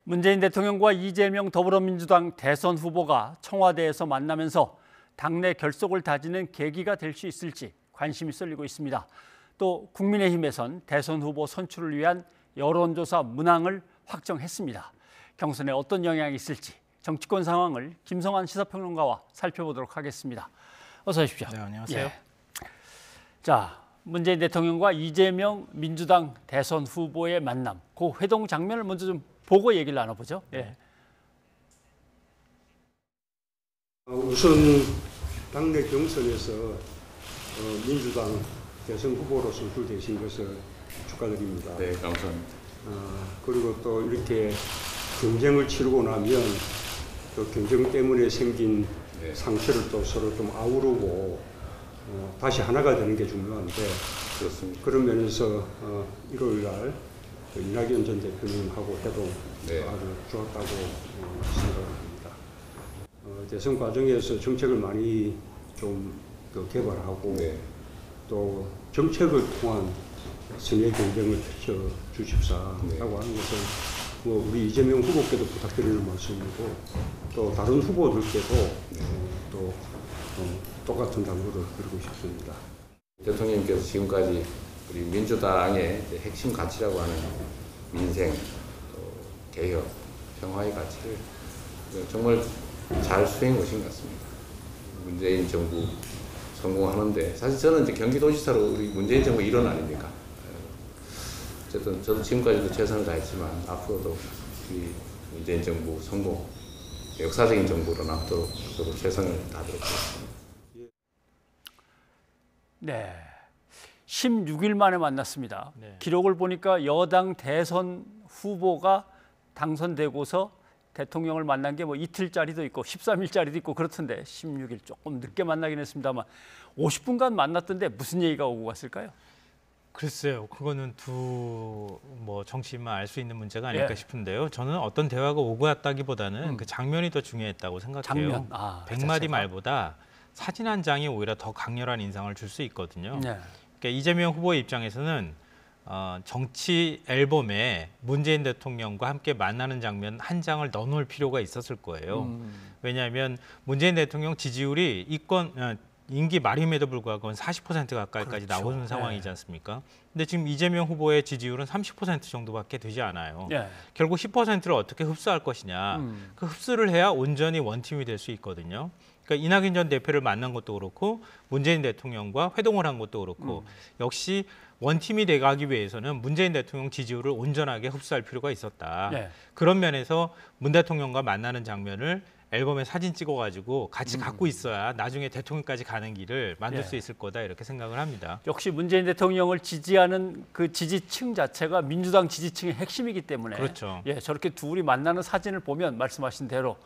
문재인 대통령과 이재명 더불어민주당 대선 후보가 청와대에서 만나면서 당내 결속을 다지는 계기가 될 수 있을지 관심이 쏠리고 있습니다. 또 국민의힘에선 대선 후보 선출을 위한 여론조사 문항을 확정했습니다. 경선에 어떤 영향이 있을지 정치권 상황을 김성환 시사평론가와 살펴보도록 하겠습니다. 어서 오십시오. 네, 안녕하세요. 예. 자, 문재인 대통령과 이재명 민주당 대선 후보의 만남, 그 회동 장면을 먼저 좀 보고 얘기를 나눠보죠. 예. 우선 당내 경선에서 민주당 대선 후보로 선출되신 것을 축하드립니다. 네, 감사합니다. 그리고 또 이렇게 경쟁을 치르고 나면 또 경쟁 때문에 생긴 상처를 또 서로 좀 아우르고 다시 하나가 되는 게 중요한데, 그렇습니다. 그런 면에서 1월 날 이낙연 전 대표님하고 해도 아주 좋았다고 생각합니다. 대선 과정에서 정책을 많이 좀 더 개발하고 또 정책을 통한 선의 경쟁을 펼쳐 주십사라고 하는 것은 우리 이재명 후보께도 부탁드리는 말씀이고, 또 다른 후보들께도 또 똑같은 당부를 드리고 싶습니다. 대통령님께서 지금까지 우리 민주당의 핵심 가치라고 하는 민생, 또 개혁, 평화의 가치를 정말 잘 수행해 오신 것 같습니다. 문재인 정부 성공하는데, 사실 저는 이제 경기도지사로 우리 문재인 정부 일원 아닙니까? 어쨌든 저도 지금까지도 최선을 다했지만 앞으로도 우리 문재인 정부 성공, 역사적인 정부로 남도록 저도 최선을 다하도록 하겠습니다. 네, 16일 만에 만났습니다. 네. 기록을 보니까 여당 대선 후보가 당선되고서 대통령을 만난 게 뭐 이틀짜리도 있고 13일짜리도 있고 그렇던데 16일 조금 늦게 만나긴 했습니다만 50분간 만났던데 무슨 얘기가 오고 갔을까요? 글쎄요, 그거는 정치인만 알 수 있는 문제가 아닐까 싶은데요. 저는 어떤 대화가 오고 갔다기보다는 그 장면이 더 중요했다고 생각해요. 장면. 100마디 말보다 사진 한 장이 오히려 더 강렬한 인상을 줄 수 있거든요. 네. 그러니까 이재명 후보의 입장에서는 정치 앨범에 문재인 대통령과 함께 만나는 장면 한 장을 넣어놓을 필요가 있었을 거예요. 왜냐하면 문재인 대통령 지지율이 임기 말임에도 불구하고 40% 가까이까지 나오는 상황이지 않습니까? 근데 지금 이재명 후보의 지지율은 30% 정도밖에 되지 않아요. 네. 결국 10%를 어떻게 흡수할 것이냐. 그 흡수를 해야 온전히 원팀이 될 수 있거든요. 그러니까 이낙연 전 대표를 만난 것도 그렇고 문재인 대통령과 회동을 한 것도 그렇고 역시 원팀이 돼가기 위해서는 문재인 대통령 지지율을 온전하게 흡수할 필요가 있었다. 네. 그런 면에서 문 대통령과 만나는 장면을 앨범에 사진 찍어가지고 같이 갖고 있어야 나중에 대통령까지 가는 길을 만들 수 있을 거다 이렇게 생각을 합니다. 역시 문재인 대통령을 지지하는 그 지지층 자체가 민주당 지지층의 핵심이기 때문에 그렇죠. 저렇게 둘이 만나는 사진을 보면 말씀하신 대로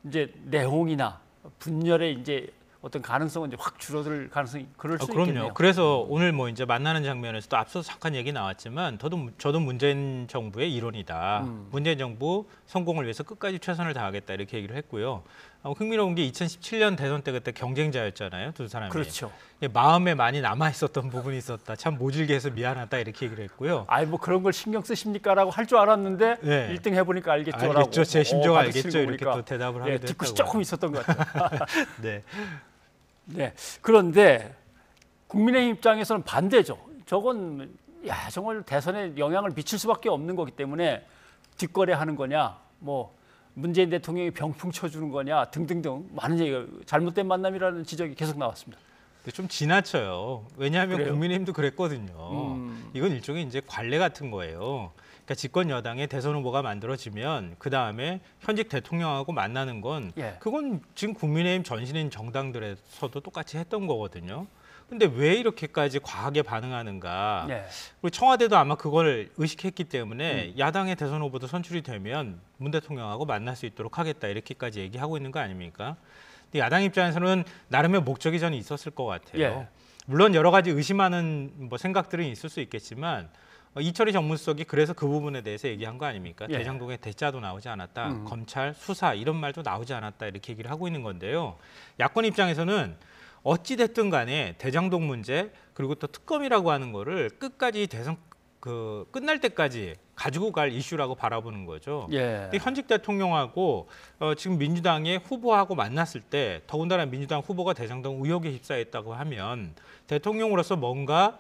이제 내홍이나 분열의 이제 어떤 가능성은 이제 확 줄어들 가능성이 그럴 수 그럼요. 있겠네요. 그래서 오늘 이제 만나는 장면에서도 앞서서 잠깐 얘기 나왔지만 저도 문재인 정부의 일원이다. 문재인 정부 성공을 위해서 끝까지 최선을 다하겠다 이렇게 얘기를 했고요. 흥미로운 게 2017년 대선 때 그때 경쟁자였잖아요, 두 사람이. 그렇죠. 마음에 많이 남아 있었던 부분이 있었다. 참 모질게 해서 미안하다 이렇게 얘기를 했고요. 뭐 그런 걸 신경 쓰십니까라고 할 줄 알았는데 1등 해보니까 알겠죠라고. 알겠죠, 제 심정 알겠죠 이렇게 또 대답을 하게 됐다고. 뒤끝이 조금 있었던 것 같아요. 네. 네. 그런데 국민의힘 입장에서는 반대죠. 저건 정말 대선에 영향을 미칠 수밖에 없는 거기 때문에 뒷거래하는 거냐, 문재인 대통령이 병풍 쳐주는 거냐 등등등 많은 얘기가 잘못된 만남이라는 지적이 계속 나왔습니다. 좀 지나쳐요. 왜냐하면 그래요? 국민의힘도 그랬거든요. 이건 일종의 이제 관례 같은 거예요. 그러니까 집권 여당의 대선 후보가 만들어지면 그 다음에 현직 대통령하고 만나는 건 그건 지금 국민의힘 전신인 정당들에서도 똑같이 했던 거거든요. 근데 왜 이렇게까지 과하게 반응하는가? 그리고 청와대도 아마 그걸 의식했기 때문에 야당의 대선 후보도 선출이 되면 문 대통령하고 만날 수 있도록 하겠다 이렇게까지 얘기하고 있는 거 아닙니까? 근데 야당 입장에서는 나름의 목적이 저는 있었을 것 같아요. 물론 여러 가지 의심하는 생각들은 있을 수 있겠지만 이철희 정무수석이 그래서 그 부분에 대해서 얘기한 거 아닙니까? 대장동의 대자도 나오지 않았다. 검찰 수사 이런 말도 나오지 않았다. 이렇게 얘기를 하고 있는 건데요. 야권 입장에서는 어찌 됐든 간에 대장동 문제 그리고 또 특검이라고 하는 거를 끝까지 대선 그 끝날 때까지 가지고 갈 이슈라고 바라보는 거죠. 예. 근데 현직 대통령하고 지금 민주당의 후보하고 만났을 때 더군다나 민주당 후보가 대장동 의혹에 휩싸였다고 하면 대통령으로서 뭔가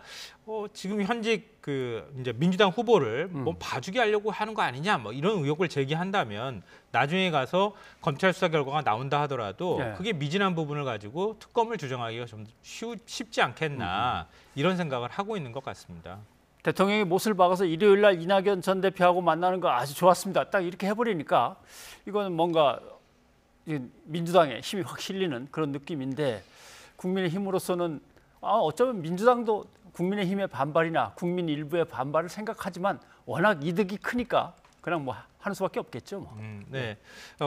지금 현직 그 이제 민주당 후보를 뭐 봐주게 하려고 하는 거 아니냐 뭐 이런 의혹을 제기한다면 나중에 가서 검찰 수사 결과가 나온다 하더라도 예. 그게 미진한 부분을 가지고 특검을 주장하기가 좀 쉽지 않겠나 이런 생각을 하고 있는 것 같습니다. 대통령이 못을 박아서 일요일 날 이낙연 전 대표하고 만나는 거 아주 좋았습니다. 딱 이렇게 해버리니까 이거는 뭔가 민주당에 힘이 확 실리는 그런 느낌인데 국민의힘으로서는 어쩌면 민주당도 국민의힘의 반발이나 국민 일부의 반발을 생각하지만 워낙 이득이 크니까 그냥 뭐 하는 수밖에 없겠죠. 뭐. 네.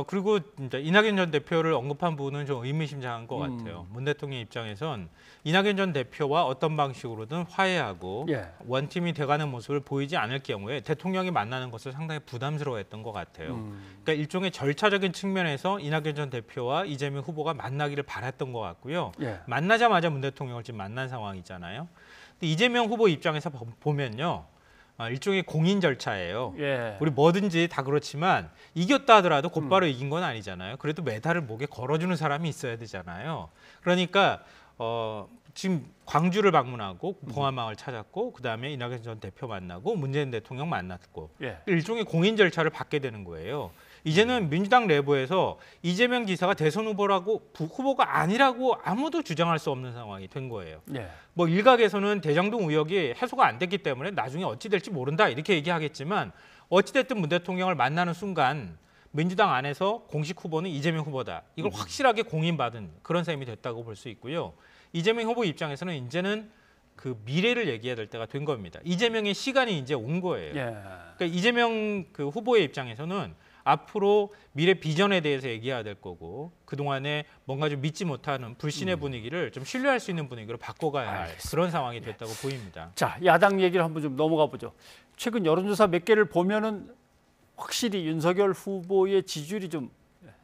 그리고 이제 이낙연 전 대표를 언급한 부분은 좀 의미심장한 것 같아요. 문 대통령 입장에선 이낙연 전 대표와 어떤 방식으로든 화해하고 예. 원팀이 돼가는 모습을 보이지 않을 경우에 대통령이 만나는 것을 상당히 부담스러워했던 것 같아요. 그러니까 일종의 절차적인 측면에서 이낙연 전 대표와 이재명 후보가 만나기를 바랐던 것 같고요. 예. 만나자마자 문 대통령을 지금 만난 상황이잖아요. 근데 이재명 후보 입장에서 보면요. 일종의 공인 절차예요. 예. 우리 뭐든지 다 그렇지만 이겼다 하더라도 곧바로 이긴 건 아니잖아요. 그래도 메달을 목에 걸어주는 사람이 있어야 되잖아요. 그러니까 지금 광주를 방문하고 봉화마을 찾았고 그다음에 이낙연 전 대표 만나고 문재인 대통령 만났고 예. 일종의 공인 절차를 받게 되는 거예요. 이제는 민주당 내부에서 이재명 지사가 대선 후보가 아니라고 아무도 주장할 수 없는 상황이 된 거예요. 예. 뭐 일각에서는 대장동 의혹이 해소가 안 됐기 때문에 나중에 어찌 될지 모른다 이렇게 얘기하겠지만 어찌 됐든 문 대통령을 만나는 순간 민주당 안에서 공식 후보는 이재명 후보다. 이걸 확실하게 공인받은 그런 셈이 됐다고 볼 수 있고요. 이재명 후보 입장에서는 이제는 그 미래를 얘기해야 될 때가 된 겁니다. 이재명의 시간이 이제 온 거예요. 예. 그러니까 이재명 그 후보의 입장에서는 앞으로 미래 비전에 대해서 얘기해야 될 거고 그동안에 뭔가 좀 믿지 못하는 불신의 분위기를 좀 신뢰할 수 있는 분위기로 바꿔가야 할 그런 상황이 됐다고 보입니다. 자, 야당 얘기를 한번 좀 넘어가 보죠. 최근 여론조사 몇 개를 보면은 확실히 윤석열 후보의 지지율이 좀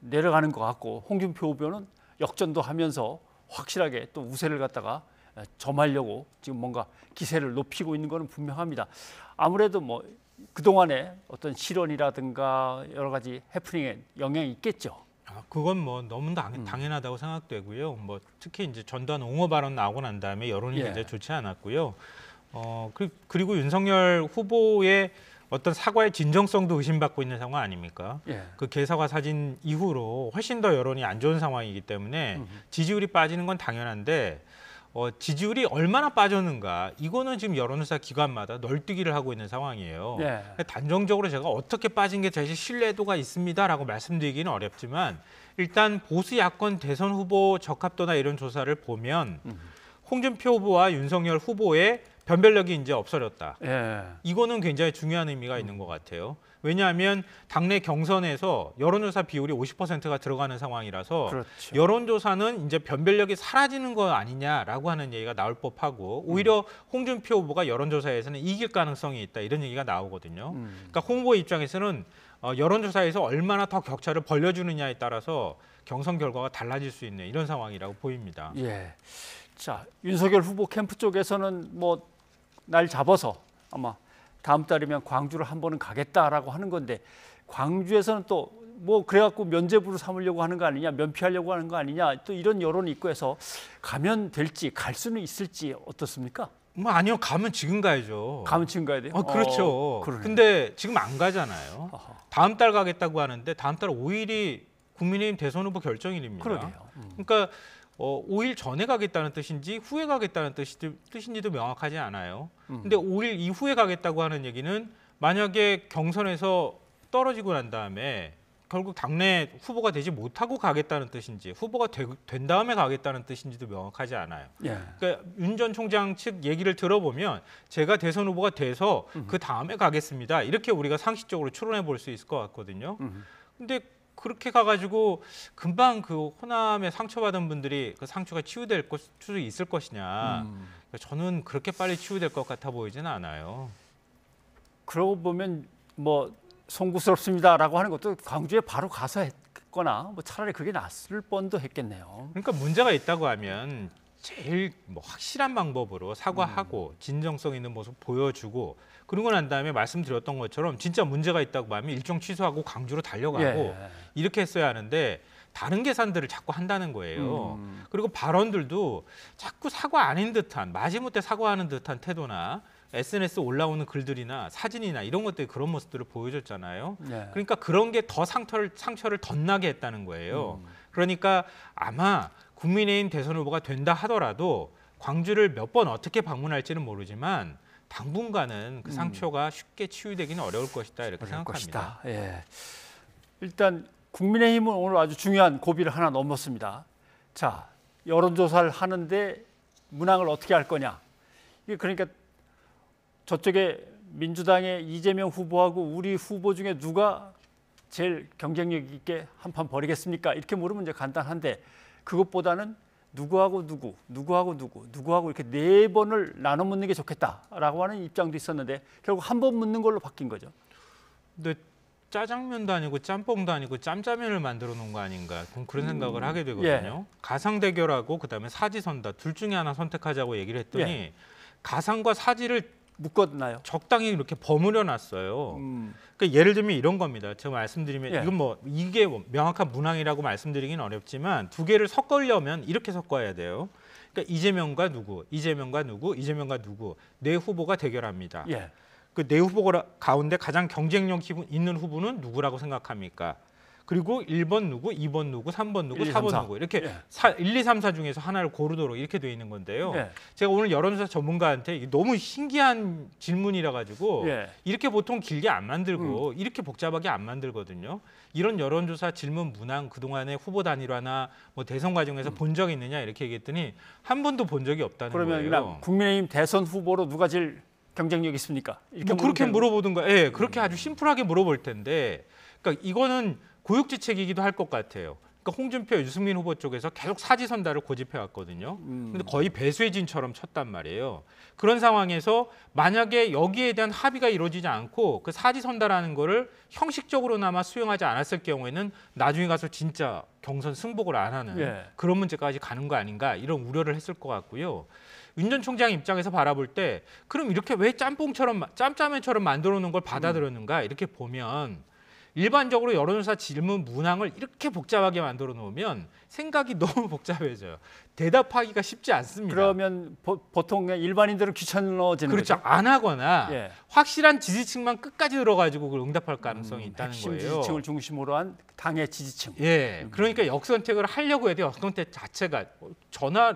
내려가는 것 같고 홍준표 후보는 역전도 하면서 확실하게 또 우세를 갖다가 점하려고 지금 뭔가 기세를 높이고 있는 것은 분명합니다. 아무래도 뭐 그동안의 어떤 실언이라든가 여러 가지 해프닝에 영향이 있겠죠. 그건 뭐 너무 당연하다고 생각되고요. 뭐 특히 이제 전두환 옹호 발언 나오고 난 다음에 여론이 굉장히 좋지 않았고요. 그리고 윤석열 후보의 어떤 사과의 진정성도 의심받고 있는 상황 아닙니까? 예. 그 개사과 사진 이후로 훨씬 더 여론이 안 좋은 상황이기 때문에 지지율이 빠지는 건 당연한데 지지율이 얼마나 빠졌는가 이거는 지금 여론조사 기관마다 널뛰기를 하고 있는 상황이에요. 예. 단정적으로 제가 어떻게 빠진 게 제일 신뢰도가 있습니다라고 말씀드리기는 어렵지만 일단 보수 야권 대선 후보 적합도나 이런 조사를 보면 홍준표 후보와 윤석열 후보의 변별력이 이제 없어졌다. 예. 이거는 굉장히 중요한 의미가 있는 것 같아요. 왜냐하면 당내 경선에서 여론조사 비율이 50%가 들어가는 상황이라서 그렇죠. 여론조사는 이제 변별력이 사라지는 거 아니냐라고 하는 얘기가 나올 법하고 오히려 홍준표 후보가 여론조사에서는 이길 가능성이 있다 이런 얘기가 나오거든요. 그러니까 홍 후보 입장에서는 여론조사에서 얼마나 더 격차를 벌려주느냐에 따라서 경선 결과가 달라질 수 있는 이런 상황이라고 보입니다. 예. 자, 윤석열 후보 캠프 쪽에서는 뭐 날 잡아서 아마 다음 달이면 광주를 한 번은 가겠다라고 하는 건데 광주에서는 또 뭐 그래갖고 면죄부를 삼으려고 하는 거 아니냐, 면피하려고 하는 거 아니냐 또 이런 여론이 있고 해서 가면 될지 갈 수는 있을지 어떻습니까? 뭐 아니요, 가면 지금 가야죠. 가면 지금 가야 돼요? 그렇죠. 근데 지금 안 가잖아요. 다음 달 가겠다고 하는데 다음 달 5일이 국민의힘 대선 후보 결정일입니다. 그러게요. 그러니까 5일 전에 가겠다는 뜻인지 후에 가겠다는 뜻인지도 명확하지 않아요. 근데 5일 이후에 가겠다고 하는 얘기는 만약에 경선에서 떨어지고 난 다음에 결국 당내 후보가 되지 못하고 가겠다는 뜻인지 후보가 된 다음에 가겠다는 뜻인지도 명확하지 않아요. 예. 그러니까 윤 전 총장 측 얘기를 들어보면 제가 대선 후보가 돼서 그 다음에 가겠습니다. 이렇게 우리가 상식적으로 추론해 볼 수 있을 것 같거든요. 근데 그렇게 가가지고 금방 그 호남에 상처받은 분들이 그 상처가 치유될 수 있을 것이냐. 저는 그렇게 빨리 치유될 것 같아 보이지는 않아요. 그러고 보면 뭐 송구스럽습니다라고 하는 것도 광주에 바로 가서 했거나 뭐 차라리 그게 낫을 뻔도 했겠네요. 그러니까 문제가 있다고 하면 제일 뭐 확실한 방법으로 사과하고 진정성 있는 모습 보여주고 그러고 난 다음에 말씀드렸던 것처럼 진짜 문제가 있다고 하면 일정 취소하고 광주로 달려가고 이렇게 했어야 하는데 다른 계산들을 자꾸 한다는 거예요. 그리고 발언들도 자꾸 사과 아닌 듯한, 마지못해 사과하는 듯한 태도나 SNS 올라오는 글들이나 사진이나 이런 것들이 그런 모습들을 보여줬잖아요. 그러니까 그런 게 더 상처를 덧나게 했다는 거예요. 그러니까 아마 국민의힘 대선 후보가 된다 하더라도 광주를 몇 번 어떻게 방문할지는 모르지만 당분간은 그 상처가 쉽게 치유되기는 어려울 것이다 이렇게 생각합니다. 예. 일단 국민의힘은 오늘 아주 중요한 고비를 하나 넘었습니다. 자, 여론조사를 하는데 문항을 어떻게 할 거냐. 이게 그러니까 저쪽에 민주당의 이재명 후보하고 우리 후보 중에 누가 제일 경쟁력 있게 한판 벌이겠습니까? 이렇게 물으면 이제 간단한데 그것보다는 누구하고 누구, 누구하고 누구, 누구하고 이렇게 4번을 나눠 묻는 게 좋겠다라고 하는 입장도 있었는데 결국 한 번 묻는 걸로 바뀐 거죠. 근데 짜장면도 아니고 짬뽕도 아니고 짬짜면을 만들어 놓은 거 아닌가 그런 생각을 하게 되거든요. 가상 대결하고 그다음에 사지선다 둘 중에 하나 선택하자고 얘기를 했더니 가상과 사지를 묶었나요? 적당히 이렇게 버무려 놨어요. 그러니까 예를 들면 이런 겁니다. 제가 말씀드리면 이건 뭐 이게 명확한 문항이라고 말씀드리긴 어렵지만 두 개를 섞으려면 이렇게 섞어야 돼요. 그러니까 이재명과 누구, 이재명과 누구, 이재명과 누구 네 후보가 대결합니다. 그 네 후보 가운데 가장 경쟁력 있는 후보는 누구라고 생각합니까? 그리고 1번 누구, 2번 누구, 3번 누구, 4번 누구 이렇게 1, 2, 3, 4 중에서 하나를 고르도록 이렇게 돼 있는 건데요. 제가 오늘 여론조사 전문가한테 이게 너무 신기한 질문이라 가지고 이렇게 보통 길게 안 만들고 이렇게 복잡하게 안 만들거든요. 이런 여론조사 질문 문항 그동안에 후보 단일화나 뭐 대선 과정에서 본 적이 있느냐 이렇게 얘기했더니 한 번도 본 적이 없다는 거예요. 그러면 국민의힘 대선 후보로 누가 제일 경쟁력 있습니까? 이렇게 뭐 그렇게 물어보든가, 그렇게 아주 심플하게 물어볼 텐데, 그러니까 이거는 고육지책이기도 할 것 같아요. 그러니까 홍준표, 유승민 후보 쪽에서 계속 사지선다를 고집해 왔거든요. 근데 거의 배수진처럼 쳤단 말이에요. 그런 상황에서 만약에 여기에 대한 합의가 이루어지지 않고 그 사지선다라는 거를 형식적으로나마 수용하지 않았을 경우에는 나중에 가서 진짜 경선 승복을 안 하는 그런 문제까지 가는 거 아닌가 이런 우려를 했을 것 같고요. 윤 전 총장 입장에서 바라볼 때 그럼 이렇게 왜 짬짜면처럼 만들어 놓은 걸 받아들였는가 이렇게 보면 일반적으로 여론조사 질문 문항을 이렇게 복잡하게 만들어 놓으면 생각이 너무 복잡해져요. 대답하기가 쉽지 않습니다. 그러면 보통 일반인들은 귀찮아지는 그렇죠. 거죠? 안 하거나 확실한 지지층만 끝까지 들어가지고 그걸 응답할 가능성이 있다는 핵심 거예요. 지지층을 중심으로 한 당의 지지층. 그러니까 역선택을 하려고 해도 역선택 자체가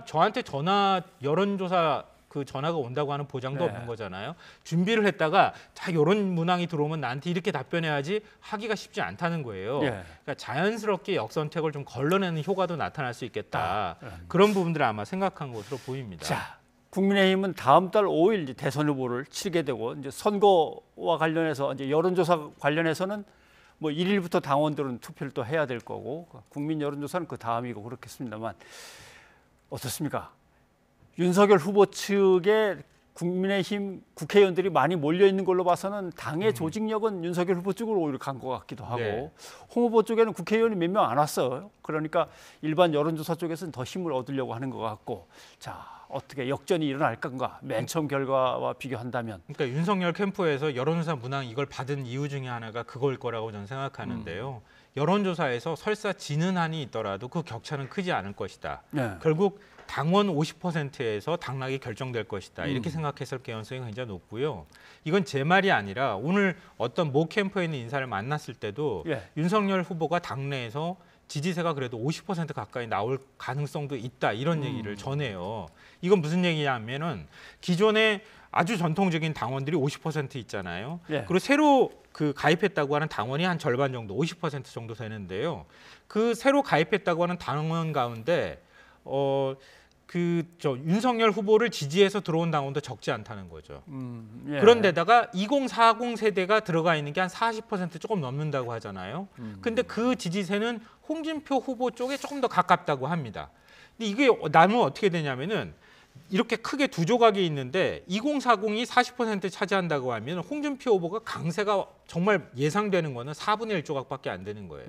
저한테 전화 여론조사 그 전화가 온다고 하는 보장도 없는 거잖아요. 준비를 했다가 자 이런 문항이 들어오면 나한테 이렇게 답변해야지 하기가 쉽지 않다는 거예요. 그러니까 자연스럽게 역선택을 좀 걸러내는 효과도 나타날 수 있겠다. 그런 부분들을 아마 생각한 것으로 보입니다. 자, 국민의힘은 다음 달 5일 이제 대선 후보를 치르게 되고 이제 선거와 관련해서 이제 여론조사 관련해서는 뭐 1일부터 당원들은 투표를 또 해야 될 거고 국민 여론조사는 그 다음이고 그렇겠습니다만 어떻습니까? 윤석열 후보 측에 국민의힘 국회의원들이 많이 몰려 있는 걸로 봐서는 당의 조직력은 윤석열 후보 쪽으로 오히려 간 것 같기도 하고 홍 후보 쪽에는 국회의원이 몇 명 안 왔어요. 그러니까 일반 여론조사 쪽에서는 더 힘을 얻으려고 하는 것 같고 자 어떻게 역전이 일어날 건가 맨 처음 결과와 비교한다면 그러니까 윤석열 캠프에서 여론조사 문항 이걸 받은 이유 중에 하나가 그걸 거라고 저는 생각하는데요. 여론조사에서 설사 지는 한이 있더라도 그 격차는 크지 않을 것이다. 결국 당원 50%에서 당락이 결정될 것이다. 이렇게 생각했을 가능성이 굉장히 높고요. 이건 제 말이 아니라 오늘 어떤 모 캠프에 있는 인사를 만났을 때도 윤석열 후보가 당내에서 지지세가 그래도 50% 가까이 나올 가능성도 있다. 이런 얘기를 전해요. 이건 무슨 얘기냐면은 기존에 아주 전통적인 당원들이 50% 있잖아요. 그리고 새로 그 가입했다고 하는 당원이 한 절반 정도, 50% 정도 되는데요. 그 새로 가입했다고 하는 당원 가운데 윤석열 후보를 지지해서 들어온 당원도 적지 않다는 거죠. 그런데다가 2040 세대가 들어가 있는 게 한 40% 조금 넘는다고 하잖아요. 근데 그 지지세는 홍준표 후보 쪽에 조금 더 가깝다고 합니다. 근데 이게 나누면 어떻게 되냐면은 이렇게 크게 두 조각이 있는데 2040이 40% 차지한다고 하면 홍준표 후보가 강세가 정말 예상되는 거는 4분의 1 조각밖에 안 되는 거예요.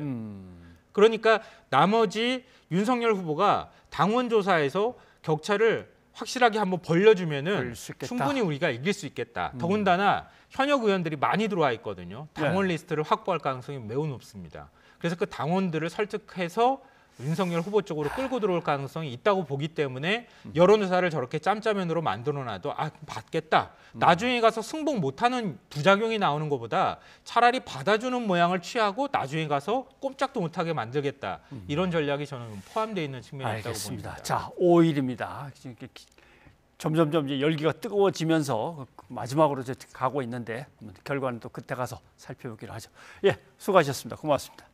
그러니까 나머지 윤석열 후보가 당원 조사에서 격차를 확실하게 한번 벌려주면은 벌릴 수 있겠다. 충분히 우리가 이길 수 있겠다. 더군다나 현역 의원들이 많이 들어와 있거든요. 당원 리스트를 확보할 가능성이 매우 높습니다. 그래서 그 당원들을 설득해서 윤석열 후보 쪽으로 끌고 들어올 가능성이 있다고 보기 때문에 여론조사를 저렇게 짬짜면으로 만들어놔도 받겠다. 나중에 가서 승복 못하는 부작용이 나오는 것보다 차라리 받아주는 모양을 취하고 나중에 가서 꼼짝도 못하게 만들겠다. 이런 전략이 저는 포함되어 있는 측면이 있다고 봅니다. 자, 5일입니다. 점점점 이제 열기가 뜨거워지면서 마지막으로 가고 있는데 결과는 또 그때 가서 살펴보기로 하죠. 예, 수고하셨습니다. 고맙습니다.